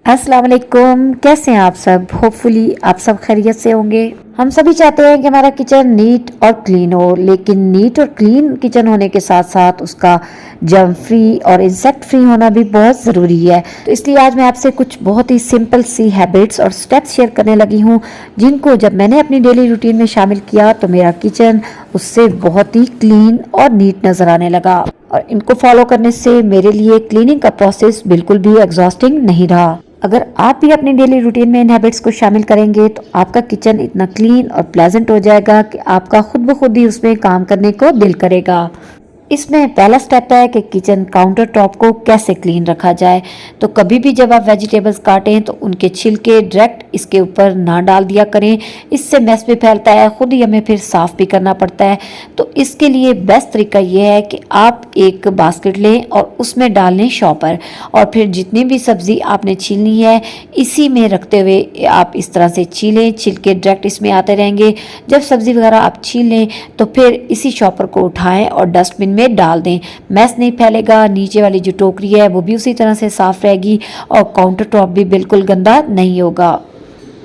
अस्सलाम वालेकुम। कैसे हैं आप सब? होपफुली आप सब खैरियत से होंगे। हम सभी चाहते हैं कि हमारा किचन नीट और क्लीन हो, लेकिन नीट और क्लीन किचन होने के साथ साथ उसका जर्म फ्री और इंसेक्ट फ्री होना भी बहुत ज़रूरी है। तो इसलिए आज मैं आपसे कुछ बहुत ही सिंपल सी हैबिट्स और स्टेप्स शेयर करने लगी हूँ, जिनको जब मैंने अपनी डेली रूटीन में शामिल किया तो मेरा किचन उससे बहुत ही क्लीन और नीट नज़र आने लगा। और इनको फॉलो करने से मेरे लिए क्लीनिंग का प्रोसेस बिल्कुल भी एग्जॉस्टिंग नहीं रहा। अगर आप भी अपनी डेली रूटीन में इन हैबिट्स को शामिल करेंगे तो आपका किचन इतना क्लीन और प्लेजेंट हो जाएगा कि आपका खुद ब खुद ही उसमें काम करने को दिल करेगा। इसमें पहला स्टेप है कि किचन काउंटर टॉप को कैसे क्लीन रखा जाए। तो कभी भी जब आप वेजिटेबल्स काटें तो उनके छिलके डायरेक्ट इसके ऊपर ना डाल दिया करें, इससे मैस भी फैलता है, खुद ही हमें फिर साफ भी करना पड़ता है। तो इसके लिए बेस्ट तरीका यह है कि आप एक बास्केट लें और उसमें डाल लें शॉपर, और फिर जितनी भी सब्जी आपने छीलनी है इसी में रखते हुए आप इस तरह से छीलें। छिलके डायरेक्ट इसमें आते रहेंगे। जब सब्जी वगैरह आप छील लें तो फिर इसी शॉपर को उठाएं और डस्टबिन में डाल दें। मैस नहीं फैलेगा, नीचे वाली जो टोकरी है वो भी उसी तरह से साफ रहेगी और काउंटर टॉप भी बिल्कुल गंदा नहीं होगा।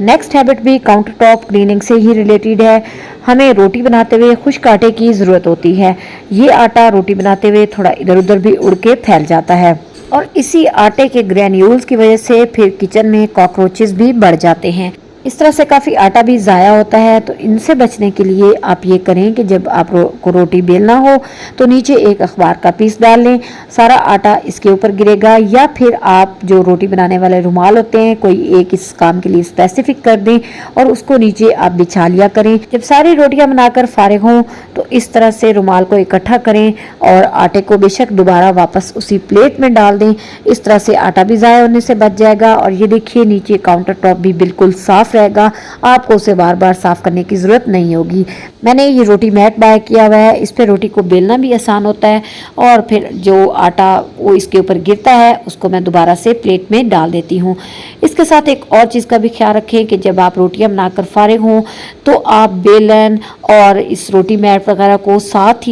नेक्स्ट हैबिट भी काउंटर टॉप क्लीनिंग से ही रिलेटेड है। हमें रोटी बनाते हुए खुश्क आटे की ज़रूरत होती है। ये आटा रोटी बनाते हुए थोड़ा इधर उधर भी उड़ के फैल जाता है और इसी आटे के ग्रैन्यूल्स की वजह से फिर किचन में कॉकरोचेस भी बढ़ जाते हैं। इस तरह से काफ़ी आटा भी ज़ाया होता है। तो इनसे बचने के लिए आप ये करें कि जब आप को रोटी बेलना हो तो नीचे एक अखबार का पीस डाल लें, सारा आटा इसके ऊपर गिरेगा। या फिर आप जो रोटी बनाने वाले रुमाल होते हैं कोई एक इस काम के लिए स्पेसिफिक कर दें और उसको नीचे आप बिछा लिया करें। जब सारी रोटियां बनाकर फारिग हों तो इस तरह से रुमाल को इकट्ठा करें और आटे को बेशक दोबारा वापस उसी प्लेट में डाल दें। इस तरह से आटा भी ज़ाया होने से बच जाएगा और ये देखिए नीचे काउंटर टॉप भी बिल्कुल साफ रहेगा। आपको उसे बार बार साफ करने की जरूरत नहीं होगी। मैंने ये रोटी मैट बाय किया हुआ है, इस पे रोटी को बेलना भी आसान होता है और फिर जो आटा वो इसके ऊपर गिरता है उसको मैं दोबारा से प्लेट में डाल देती हूँ। इसके साथ एक और चीज़ का भी ख्याल रखें कि जब आप रोटियां बनाकर फारिग हों तो आप बेलन और इस रोटी मैट वगैरह को साथ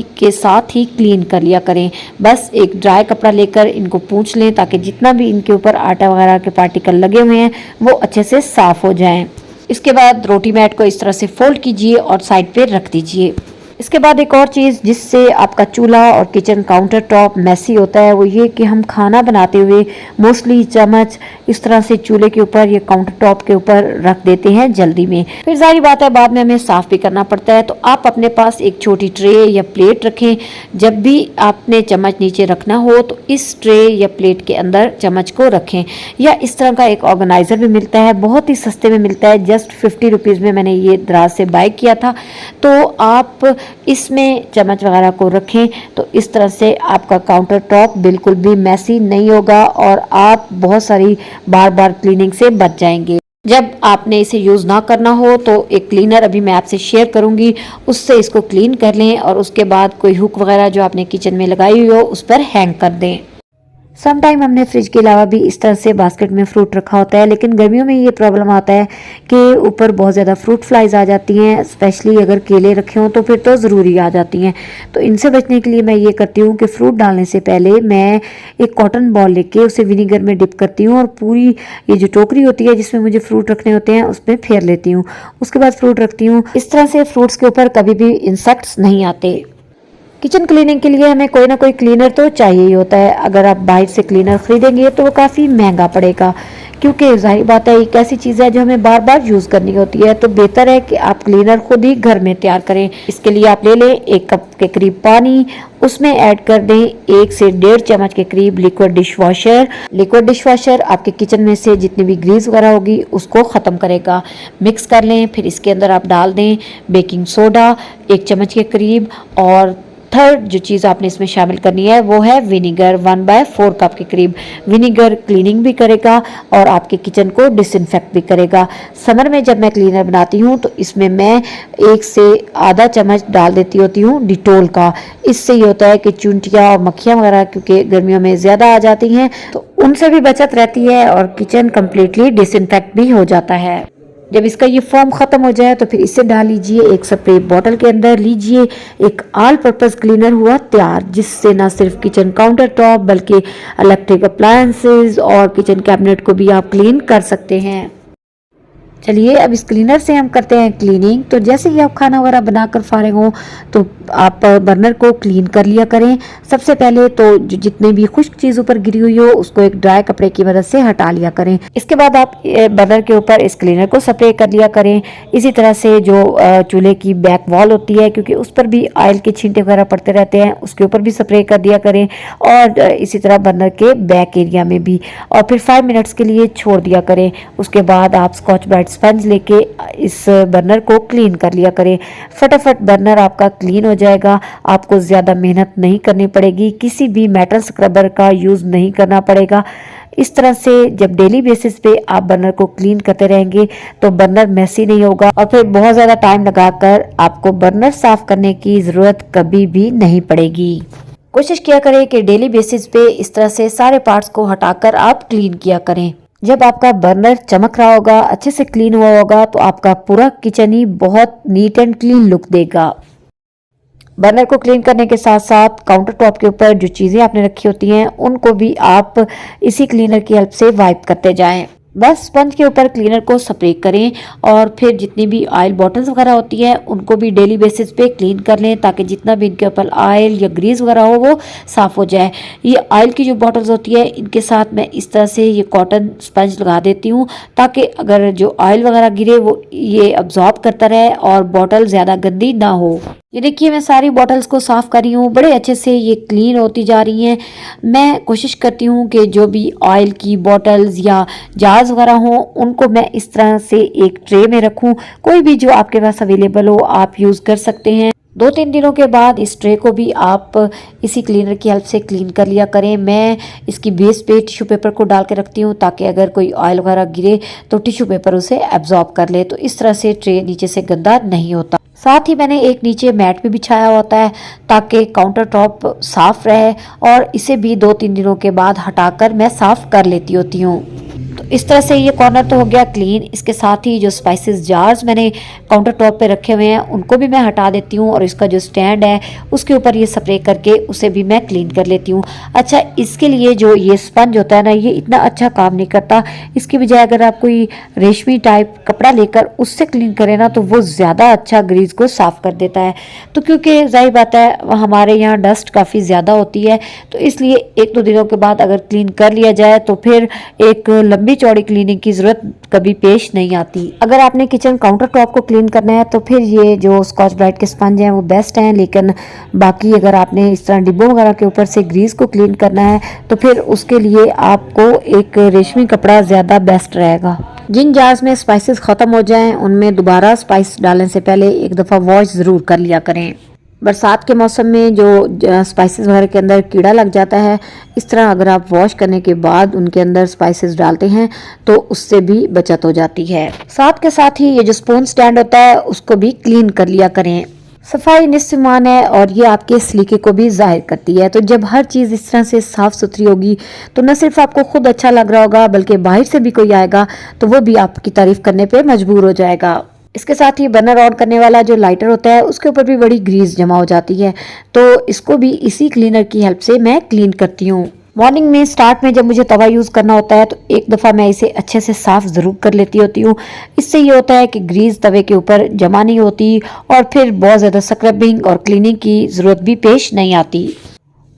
ही क्लीन कर लिया करें। बस एक ड्राई कपड़ा लेकर इनको पोंछ लें ताकि जितना भी इनके ऊपर आटा वगैरह के पार्टिकल लगे हुए हैं वो अच्छे से साफ हो जाएं। इसके बाद रोटी मैट को इस तरह से फोल्ड कीजिए और साइड पे रख दीजिए। इसके बाद एक और चीज़ जिससे आपका चूल्हा और किचन काउंटर टॉप मैसी होता है वो ये कि हम खाना बनाते हुए मोस्टली चम्मच इस तरह से चूल्हे के ऊपर या काउंटर टॉप के ऊपर रख देते हैं जल्दी में। फिर जाहिर बात है बाद में हमें साफ भी करना पड़ता है। तो आप अपने पास एक छोटी ट्रे या प्लेट रखें। जब भी आपने चम्मच नीचे रखना हो तो इस ट्रे या प्लेट के अंदर चम्मच को रखें। या इस तरह का एक ऑर्गेनाइजर भी मिलता है, बहुत ही सस्ते में मिलता है, जस्ट 50 रुपीज़ में मैंने ये दराज से बाय किया था। तो आप इसमें चम्मच वगैरह को रखें तो इस तरह से आपका काउंटर टॉप बिल्कुल भी मैसी नहीं होगा और आप बहुत सारी बार बार क्लीनिंग से बच जाएंगे। जब आपने इसे यूज़ ना करना हो तो एक क्लीनर अभी मैं आपसे शेयर करूंगी, उससे इसको क्लीन कर लें और उसके बाद कोई हुक वगैरह जो आपने किचन में लगाई हुई हो उस पर हैंग कर दें। सम टाइम हमने फ्रिज के अलावा भी इस तरह से बास्केट में फ्रूट रखा होता है, लेकिन गर्मियों में ये प्रॉब्लम आता है कि ऊपर बहुत ज़्यादा फ्रूट फ्लाइज आ जाती हैं, स्पेशली अगर केले रखे हों तो फिर तो ज़रूरी आ जाती हैं। तो इनसे बचने के लिए मैं ये करती हूँ कि फ्रूट डालने से पहले मैं एक कॉटन बॉल लेके उसे विनीगर में डिप करती हूँ और पूरी ये जो टोकरी होती है जिसमें मुझे फ्रूट रखने होते हैं उसमें फेर लेती हूँ। उसके बाद फ्रूट रखती हूँ। इस तरह से फ्रूट्स के ऊपर कभी भी इंसेक्ट्स नहीं आते। किचन क्लीनिंग के लिए हमें कोई ना कोई क्लीनर तो चाहिए ही होता है। अगर आप बाहर से क्लीनर खरीदेंगे तो वो काफ़ी महंगा पड़ेगा, क्योंकि जाहिर बात है एक ऐसी चीज़ है जो हमें बार बार यूज़ करनी होती है। तो बेहतर है कि आप क्लीनर खुद ही घर में तैयार करें। इसके लिए आप ले लें 1 कप के करीब पानी, उसमें ऐड कर दें 1 से 1.5 चम्मच के करीब लिक्विड डिशवॉशर। लिक्विड डिशवॉशर आपके किचन में से जितनी भी ग्रीस वगैरह होगी उसको ख़त्म करेगा। मिक्स कर लें। फिर इसके अंदर आप डाल दें बेकिंग सोडा 1 चम्मच के करीब, और थर्ड जो चीज़ आपने इसमें शामिल करनी है वो है विनीगर 1/4 कप के करीब। विनीगर क्लीनिंग भी करेगा और आपके किचन को डिसइंफेक्ट भी करेगा। समर में जब मैं क्लीनर बनाती हूँ तो इसमें मैं 1 से आधा चम्मच डाल देती होती हूँ डिटोल का। इससे ये होता है कि चूंटियाँ और मक्खियाँ वगैरह क्योंकि गर्मियों में ज़्यादा आ जाती हैं तो उनसे भी बचत रहती है और किचन कम्प्लीटली डिसइंफेक्ट भी हो जाता है। जब इसका ये फॉर्म खत्म हो जाए तो फिर इसे डाल लीजिए एक स्प्रे बॉटल के अंदर। लीजिए एक ऑल पर्पस क्लीनर हुआ तैयार, जिससे ना सिर्फ किचन काउंटर टॉप बल्कि इलेक्ट्रिक अप्लायंसेस और किचन कैबिनेट को भी आप क्लीन कर सकते हैं। चलिए अब इस क्लीनर से हम करते हैं क्लीनिंग। तो जैसे ही आप खाना वगैरह बनाकर फारिग हो तो आप बर्नर को क्लीन कर लिया करें। सबसे पहले तो जो जितने भी खुश्क चीज़ ऊपर गिरी हुई हो उसको एक ड्राई कपड़े की मदद से हटा लिया करें। इसके बाद आप बर्नर के ऊपर इस क्लीनर को स्प्रे कर लिया करें। इसी तरह से जो चूल्हे की बैक वॉल होती है, क्योंकि उस पर भी ऑयल के छींटे वगैरह पड़ते रहते हैं, उसके ऊपर भी स्प्रे कर दिया करें और इसी तरह बर्नर के बैक एरिया में भी, और फिर 5 मिनट्स के लिए छोड़ दिया करें। उसके बाद आप स्कॉच ब्राइट स्पंज लेके इस बर्नर को क्लीन कर लिया करें। फटाफट बर्नर आपका क्लीन हो जाएगा, आपको ज़्यादा मेहनत नहीं करनी पड़ेगी, किसी भी मेटल स्क्रबर का यूज़ नहीं करना पड़ेगा। इस तरह से जब डेली बेसिस पे आप बर्नर को क्लीन करते रहेंगे तो बर्नर मैसी नहीं होगा और फिर बहुत ज़्यादा टाइम लगाकर आपको बर्नर साफ करने की ज़रूरत कभी भी नहीं पड़ेगी। कोशिश किया करें कि डेली बेसिस पे इस तरह से सारे पार्ट्स को हटाकर आप क्लीन किया करें। जब आपका बर्नर चमक रहा होगा, अच्छे से क्लीन हुआ होगा, तो आपका पूरा किचन ही बहुत नीट एंड क्लीन लुक देगा। बर्नर को क्लीन करने के साथ साथ काउंटर टॉप के ऊपर जो चीज़ें आपने रखी होती हैं उनको भी आप इसी क्लीनर की हेल्प से वाइप करते जाएं। बस स्पंज के ऊपर क्लीनर को स्प्रे करें और फिर जितनी भी ऑयल बॉटल्स वगैरह होती है उनको भी डेली बेसिस पे क्लीन कर लें, ताकि जितना भी इनके ऊपर ऑयल या ग्रीस वगैरह हो वो साफ़ हो जाए। ये ऑयल की जो बॉटल्स होती है इनके साथ मैं इस तरह से ये कॉटन स्पंज लगा देती हूँ, ताकि अगर जो ऑयल वगैरह गिरे वो ये अब्जॉर्ब करता रहे और बॉटल ज़्यादा गंदी ना हो। ये देखिए मैं सारी बॉटल्स को साफ़ कर रही हूँ, बड़े अच्छे से ये क्लीन होती जा रही हैं। मैं कोशिश करती हूँ कि जो भी ऑयल की बॉटल्स या जार्स वगैरह हों उनको मैं इस तरह से एक ट्रे में रखूँ। कोई भी जो आपके पास अवेलेबल हो आप यूज़ कर सकते हैं। 2-3 दिनों के बाद इस ट्रे को भी आप इसी क्लीनर की हेल्प से क्लीन कर लिया करें। मैं इसकी बेस पे टिश्यू पेपर को डाल के रखती हूँ, ताकि अगर कोई ऑयल वगैरह गिरे तो टिश्यू पेपर उसे एब्जॉर्ब कर ले, तो इस तरह से ट्रे नीचे से गंदा नहीं होता। साथ ही मैंने एक नीचे मैट भी बिछाया होता है ताकि काउंटर टॉप साफ रहे, और इसे भी 2-3 दिनों के बाद हटाकर मैं साफ कर लेती होती हूँ। तो इस तरह से ये कॉर्नर तो हो गया क्लीन। इसके साथ ही जो स्पाइसेस जार्स मैंने काउंटर टॉप पे रखे हुए हैं उनको भी मैं हटा देती हूँ, और इसका जो स्टैंड है उसके ऊपर ये स्प्रे करके उसे भी मैं क्लीन कर लेती हूँ। अच्छा, इसके लिए जो ये स्पंज होता है ना, ये इतना अच्छा काम नहीं करता। इसकी बजाय अगर आप कोई रेशमी टाइप कपड़ा लेकर उससे क्लीन करें ना तो वो ज़्यादा अच्छा ग्रीस को साफ कर देता है। तो क्योंकि जाहिर बात है हमारे यहाँ डस्ट काफ़ी ज़्यादा होती है, तो इसलिए 1-2 दिनों के बाद अगर क्लीन कर लिया जाए तो फिर एक लंबी चौड़ी क्लीनिंग की जरूरत कभी पेश नहीं आती। अगर आपने किचन काउंटर टॉप को क्लीन करना है तो फिर ये जो स्कॉच ब्राइट के स्पंज हैं वो बेस्ट हैं, लेकिन बाकी अगर आपने इस तरह डिब्बों वगैरह के ऊपर से ग्रीस को क्लीन करना है तो फिर उसके लिए आपको एक रेशमी कपड़ा ज़्यादा बेस्ट रहेगा। जिन जार्स में स्पाइसेस ख़त्म हो जाएं उनमें दोबारा स्पाइस डालने से पहले एक दफ़ा वॉश ज़रूर कर लिया करें। बरसात के मौसम में जो स्पाइसेस वगैरह के अंदर कीड़ा लग जाता है, इस तरह अगर आप वॉश करने के बाद उनके अंदर स्पाइसेस डालते हैं तो उससे भी बचत हो जाती है। साथ के साथ ही ये जो स्पून स्टैंड होता है उसको भी क्लीन कर लिया करें। सफाई निस्फ ईमान है और ये आपके सलीके को भी जाहिर करती है। तो जब हर चीज़ इस तरह से साफ़ सुथरी होगी तो न सिर्फ आपको खुद अच्छा लग रहा होगा बल्कि बाहर से भी कोई आएगा तो वो भी आपकी तारीफ करने पे मजबूर हो जाएगा। इसके साथ ही बर्नर ऑन करने वाला जो लाइटर होता है उसके ऊपर भी बड़ी ग्रीस जमा हो जाती है, तो इसको भी इसी क्लीनर की हेल्प से मैं क्लीन करती हूँ। मॉर्निंग में स्टार्ट में जब मुझे तवा यूज़ करना होता है तो एक दफ़ा मैं इसे अच्छे से साफ़ ज़रूर कर लेती होती हूँ। इससे ये होता है कि ग्रीस तवे के ऊपर जमा नहीं होती और फिर बहुत ज़्यादा स्क्रबिंग और क्लीनिंग की ज़रूरत भी पेश नहीं आती।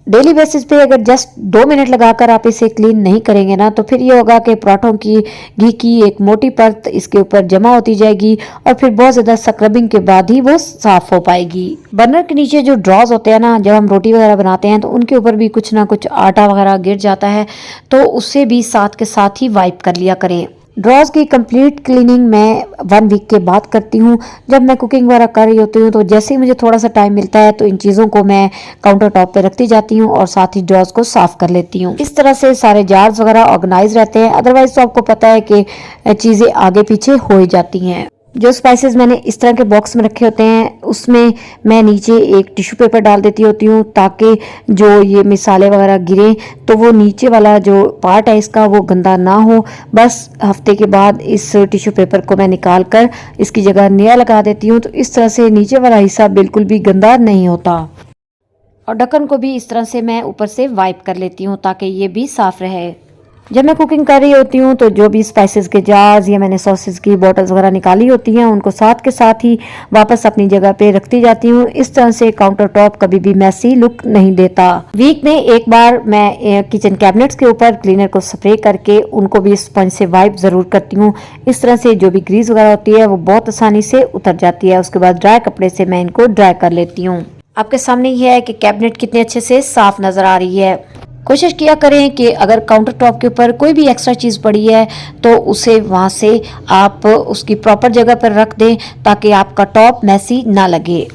डेली बेसिस पे अगर जस्ट 2 मिनट लगाकर आप इसे क्लीन नहीं करेंगे ना तो फिर ये होगा कि पराठों की घी की एक मोटी परत इसके ऊपर जमा होती जाएगी और फिर बहुत ज़्यादा स्क्रबिंग के बाद ही वो साफ़ हो पाएगी। बर्नर के नीचे जो ड्रॉज होते हैं ना, जब हम रोटी वगैरह बनाते हैं तो उनके ऊपर भी कुछ ना कुछ आटा वगैरह गिर जाता है, तो उससे भी साथ के साथ ही वाइप कर लिया करें। ड्रॉज की कंप्लीट क्लीनिंग मैं 1 वीक के बाद करती हूँ। जब मैं कुकिंग वगैरह कर रही होती हूँ तो जैसे ही मुझे थोड़ा सा टाइम मिलता है तो इन चीज़ों को मैं काउंटर टॉप पे रखती जाती हूँ और साथ ही ड्रॉज को साफ़ कर लेती हूँ। इस तरह से सारे जार्स वगैरह ऑर्गेनाइज रहते हैं, अदरवाइज तो आपको पता है कि चीज़ें आगे पीछे हो ही जाती हैं। जो स्पाइसेस मैंने इस तरह के बॉक्स में रखे होते हैं उसमें मैं नीचे एक टिश्यू पेपर डाल देती होती हूँ ताकि जो ये मिसाले वगैरह गिरे तो वो नीचे वाला जो पार्ट है इसका वो गंदा ना हो। बस हफ्ते के बाद इस टिश्यू पेपर को मैं निकाल कर इसकी जगह नया लगा देती हूँ, तो इस तरह से नीचे वाला हिस्सा बिल्कुल भी गंदा नहीं होता। और ढक्कन को भी इस तरह से मैं ऊपर से वाइप कर लेती हूँ ताकि ये भी साफ रहे। जब मैं कुकिंग कर रही होती हूँ तो जो भी स्पाइसेस के जार्स या मैंने सॉसेस की बोतल्स वगैरह निकाली होती हैं उनको साथ के साथ ही वापस अपनी जगह पे रखती जाती हूँ। इस तरह से काउंटर टॉप कभी भी मैसी लुक नहीं देता। वीक में एक बार मैं किचन कैबिनेट्स के ऊपर क्लीनर को स्प्रे करके उनको भी स्पंज से वाइप जरूर करती हूँ। इस तरह से जो भी ग्रीस वगैरह होती है वो बहुत आसानी से उतर जाती है। उसके बाद ड्राई कपड़े से मैं इनको ड्राई कर लेती हूँ। आपके सामने ये है कि कैबिनेट कितने अच्छे से साफ नजर आ रही है। कोशिश किया करें कि अगर काउंटर टॉप के ऊपर कोई भी एक्स्ट्रा चीज़ पड़ी है तो उसे वहाँ से आप उसकी प्रॉपर जगह पर रख दें ताकि आपका टॉप मैसी ना लगे।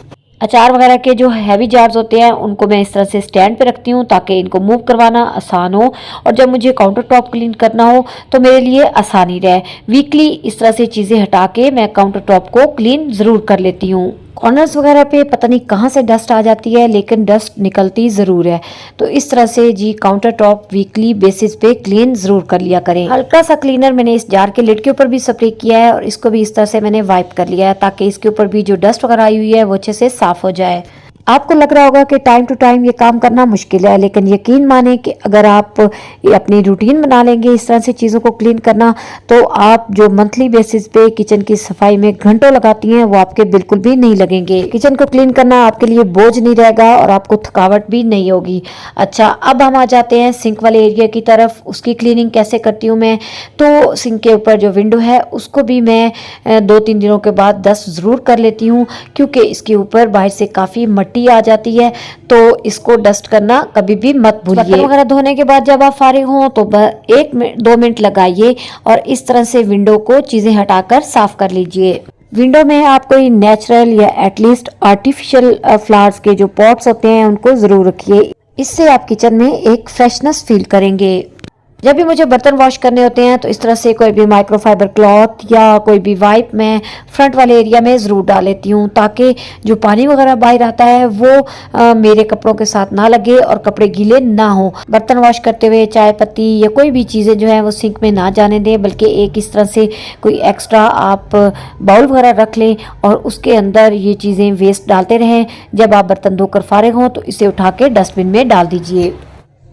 अचार वगैरह के जो हैवी जार्स होते हैं उनको मैं इस तरह से स्टैंड पे रखती हूँ ताकि इनको मूव करवाना आसान हो और जब मुझे काउंटर टॉप क्लीन करना हो तो मेरे लिए आसानी रहे। वीकली इस तरह से चीज़ें हटा के मैं काउंटर टॉप को क्लीन ज़रूर कर लेती हूँ। कॉर्नर्स वगैरह पे पता नहीं कहाँ से डस्ट आ जाती है लेकिन डस्ट निकलती ज़रूर है, तो इस तरह से जी काउंटर टॉप वीकली बेसिस पे क्लीन ज़रूर कर लिया करें। हल्का सा क्लीनर मैंने इस जार के लिड के ऊपर भी स्प्रे किया है और इसको भी इस तरह से मैंने वाइप कर लिया है ताकि इसके ऊपर भी जो डस्ट वगैरह आई हुई है वो अच्छे से साफ हो जाए। आपको लग रहा होगा कि टाइम टू टाइम ये काम करना मुश्किल है, लेकिन यकीन माने कि अगर आप अपनी रूटीन बना लेंगे इस तरह से चीज़ों को क्लीन करना तो आप जो मंथली बेसिस पे किचन की सफाई में घंटों लगाती हैं वो आपके बिल्कुल भी नहीं लगेंगे। किचन को क्लीन करना आपके लिए बोझ नहीं रहेगा और आपको थकावट भी नहीं होगी। अच्छा, अब हम आ जाते हैं सिंक वाले एरिया की तरफ। उसकी क्लीनिंग कैसे करती हूँ मैं, तो सिंक के ऊपर जो विंडो है उसको भी मैं 2-3 दिनों के बाद डस्ट ज़रूर कर लेती हूँ क्योंकि इसके ऊपर बाहर से काफ़ी मट्टी आ जाती है, तो इसको डस्ट करना कभी भी मत भूलिए। बर्तन वगैरह धोने के बाद जब आप फारिग हो तो 1-2 मिनट लगाइए और इस तरह से विंडो को चीजें हटाकर साफ कर लीजिए। विंडो में आप कोई नेचुरल या एटलीस्ट आर्टिफिशियल फ्लावर्स के जो पॉट्स होते हैं उनको जरूर रखिए, इससे आप किचन में एक फ्रेशनेस फील करेंगे। जब भी मुझे बर्तन वॉश करने होते हैं तो इस तरह से कोई भी माइक्रोफाइबर क्लॉथ या कोई भी वाइप मैं फ्रंट वाले एरिया में ज़रूर डाल लेती हूँ ताकि जो पानी वगैरह बाहर आता है वो मेरे कपड़ों के साथ ना लगे और कपड़े गीले ना हो। बर्तन वॉश करते हुए चाय पत्ती या कोई भी चीज़ें जो है वो सिंक में ना जाने दें, बल्कि एक इस तरह से कोई एक्स्ट्रा आप बाउल वगैरह रख लें और उसके अंदर ये चीज़ें वेस्ट डालते रहें। जब आप बर्तन धोकर फारिग हों तो इसे उठा के डस्टबिन में डाल दीजिए।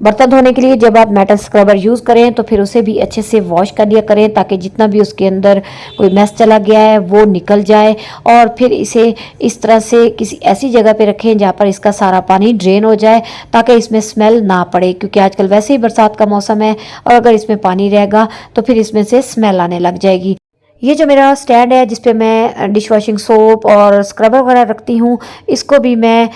बर्तन धोने के लिए जब आप मेटल स्क्रबर यूज़ करें तो फिर उसे भी अच्छे से वॉश कर लिया करें ताकि जितना भी उसके अंदर कोई मैस चला गया है वो निकल जाए और फिर इसे इस तरह से किसी ऐसी जगह पे रखें जहाँ पर इसका सारा पानी ड्रेन हो जाए ताकि इसमें स्मेल ना पड़े, क्योंकि आजकल वैसे ही बरसात का मौसम है और अगर इसमें पानी रहेगा तो फिर इसमें से स्मेल आने लग जाएगी। ये जो मेरा स्टैंड है जिस पे मैं डिश वॉशिंग सोप और स्क्रबर वगैरह रखती हूँ, इसको भी मैं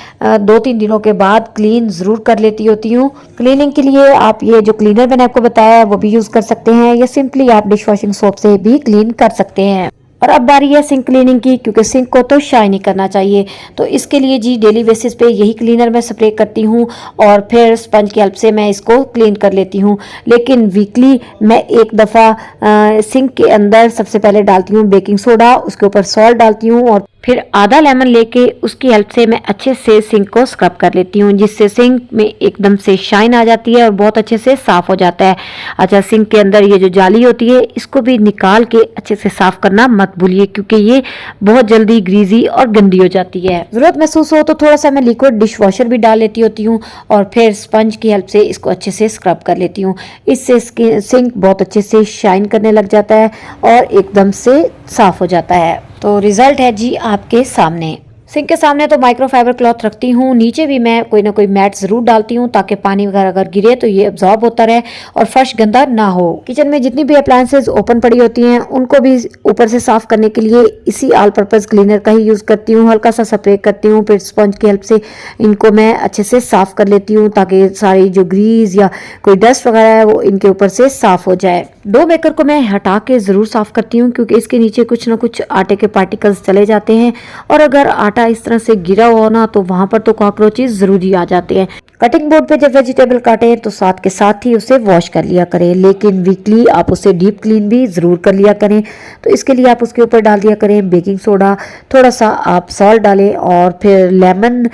2-3 दिनों के बाद क्लीन ज़रूर कर लेती होती हूँ। क्लीनिंग के लिए आप ये जो क्लीनर मैंने आपको बताया है वो भी यूज़ कर सकते हैं या सिंपली आप डिश वॉशिंग सोप से भी क्लीन कर सकते हैं। और अब बारी है सिंक क्लीनिंग की, क्योंकि सिंक को तो शाइनी करना चाहिए, तो इसके लिए जी डेली बेसिस पे यही क्लीनर मैं स्प्रे करती हूँ और फिर स्पंज की हेल्प से मैं इसको क्लीन कर लेती हूँ। लेकिन वीकली मैं एक दफ़ा सिंक के अंदर सबसे पहले डालती हूँ बेकिंग सोडा, उसके ऊपर सॉल्ट डालती हूँ और फिर आधा लेमन लेके उसकी हेल्प से मैं अच्छे से सिंक को स्क्रब कर लेती हूँ, जिससे सिंक में एकदम से शाइन आ जाती है और बहुत अच्छे से साफ हो जाता है। अच्छा, सिंक के अंदर ये जो जाली होती है इसको भी निकाल के अच्छे से साफ करना मत भूलिए, क्योंकि ये बहुत जल्दी ग्रीजी और गंदी हो जाती है। जरूरत महसूस हो तो थोड़ा सा मैं लिक्विड डिश वॉशर भी डाल लेती होती हूँ और फिर स्पंज की हेल्प से इसको अच्छे से स्क्रब कर लेती हूँ। इससे सिंक बहुत अच्छे से शाइन करने लग जाता है और एकदम से साफ हो जाता है। तो रिजल्ट है जी आपके सामने। सिंक के सामने तो माइक्रोफाइबर क्लॉथ रखती हूँ, नीचे भी मैं कोई ना कोई मैट जरूर डालती हूँ ताकि पानी वगैरह अगर गिरे तो ये अब्जॉर्ब होता रहे और फर्श गंदा ना हो। किचन में जितनी भी अप्लायंसेज ओपन पड़ी होती हैं उनको भी ऊपर से साफ करने के लिए इसी ऑल पर्पज क्लीनर का ही यूज़ करती हूँ। हल्का सा स्प्रे करती हूँ, फिर स्पंज की हेल्प से इनको मैं अच्छे से साफ कर लेती हूँ ताकि सारी जो ग्रीस या कोई डस्ट वगैरह है वो इनके ऊपर से साफ हो जाए। डो मेकर को मैं हटा के ज़रूर साफ करती हूँ, क्योंकि इसके नीचे कुछ ना कुछ आटे के पार्टिकल्स चले जाते हैं और अगर आटा इस तरह से गिरा हो ना तो वहां पर तो कॉकरोचेस जरूरी आ जाते हैं। कटिंग बोर्ड पे जब वेजिटेबल काटें तो साथ के साथ ही उसे वॉश कर लिया करें, लेकिन वीकली आप उसे डीप क्लीन भी ज़रूर कर लिया करें। तो इसके लिए आप उसके ऊपर डाल दिया करें बेकिंग सोडा, थोड़ा सा आप सॉल्ट डालें और फिर लेमन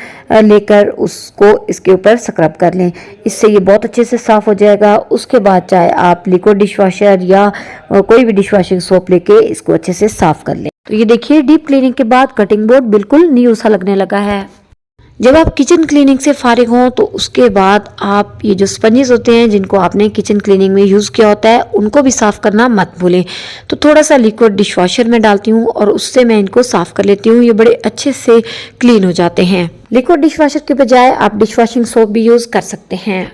लेकर उसको इसके ऊपर स्क्रब कर लें। इससे ये बहुत अच्छे से साफ़ हो जाएगा। उसके बाद चाहे आप लिक्विड डिश वॉशर या कोई भी डिश वॉशिंग सोप लेके इसको अच्छे से साफ़ कर लें। तो ये देखिए डीप क्लीनिंग के बाद कटिंग बोर्ड बिल्कुल न्यू सा लगने लगा है। जब आप किचन क्लीनिंग से फारिग हों तो उसके बाद आप ये जो स्पंजेस होते हैं जिनको आपने किचन क्लीनिंग में यूज़ किया होता है उनको भी साफ़ करना मत भूलें। तो थोड़ा सा लिक्विड डिश वॉशर में डालती हूँ और उससे मैं इनको साफ़ कर लेती हूँ। ये बड़े अच्छे से क्लीन हो जाते हैं। लिक्विड डिश वॉशर के बजाय आप डिश वॉशिंग सोप भी यूज़ कर सकते हैं।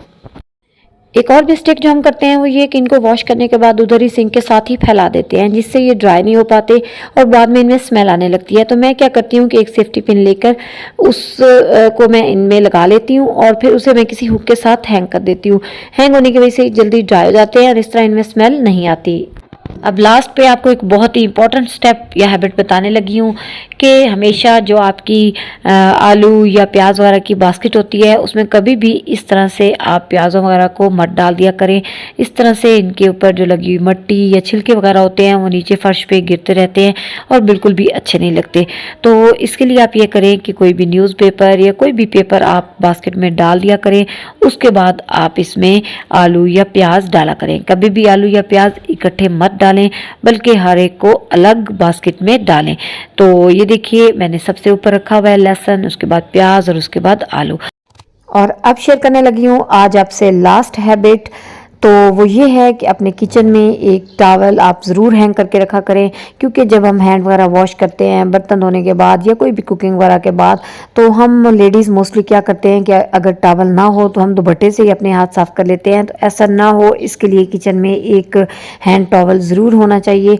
एक और मिस्टेक जो हम करते हैं वो ये कि इनको वॉश करने के बाद उधर ही सिंक के साथ ही फैला देते हैं, जिससे ये ड्राई नहीं हो पाते और बाद में इनमें स्मेल आने लगती है। तो मैं क्या करती हूँ कि एक सेफ्टी पिन लेकर उस को मैं इनमें लगा लेती हूँ और फिर उसे मैं किसी हुक के साथ हैंग कर देती हूँ। हैंग होने की वजह से जल्दी ड्राई हो जाते हैं और इस तरह इनमें स्मेल नहीं आती। अब लास्ट पे आपको एक बहुत ही इंपॉर्टेंट स्टेप या हैबिट बताने लगी हूँ कि हमेशा जो आपकी आलू या प्याज वगैरह की बास्केट होती है उसमें कभी भी इस तरह से आप प्याज़ों वगैरह को मत डाल दिया करें। इस तरह से इनके ऊपर जो लगी हुई मट्टी या छिलके वगैरह होते हैं वो नीचे फर्श पे गिरते रहते हैं और बिल्कुल भी अच्छे नहीं लगते। तो इसके लिए आप ये करें कि कोई भी न्यूज़पेपर या कोई भी पेपर आप बास्केट में डाल दिया करें। उसके बाद आप इसमें आलू या प्याज डाला करें। कभी भी आलू या प्याज इकट्ठे मत डालें बल्कि हर एक को अलग बास्केट में डालें। तो ये देखिए मैंने सबसे ऊपर रखा हुआ है लहसुन, उसके बाद प्याज और उसके बाद आलू। और अब शेयर करने लगी हूँ आज आपसे लास्ट हैबिट। तो वो ये है कि अपने किचन में एक टॉवल आप ज़रूर हैंग करके रखा करें, क्योंकि जब हम हैंड वगैरह वॉश करते हैं बर्तन धोने के बाद या कोई भी कुकिंग वगैरह के बाद, तो हम लेडीज़ मोस्टली क्या करते हैं कि अगर टॉवल ना हो तो हम दुपट्टे से ही अपने हाथ साफ़ कर लेते हैं। तो ऐसा ना हो इसके लिए किचन में एक हैंड टॉवल ज़रूर होना चाहिए,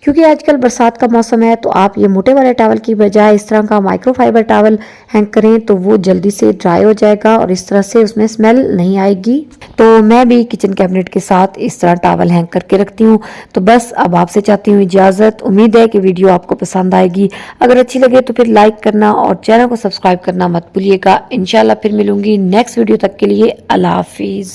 क्योंकि आजकल बरसात का मौसम है। तो आप ये मोटे वाले टॉवल की बजाय इस तरह का माइक्रोफाइबर टॉवल हैंग करें तो वो जल्दी से ड्राई हो जाएगा और इस तरह से उसमें स्मेल नहीं आएगी। तो मैं भी किचन कैबिनेट के साथ इस तरह टॉवल हैंग करके रखती हूँ। तो बस अब आपसे चाहती हूँ इजाज़त। उम्मीद है कि वीडियो आपको पसंद आएगी। अगर अच्छी लगे तो फिर लाइक करना और चैनल को सब्सक्राइब करना मत भूलिएगा। इंशाल्लाह फिर मिलूंगी नेक्स्ट वीडियो। तक के लिए अल्लाह हाफिज़।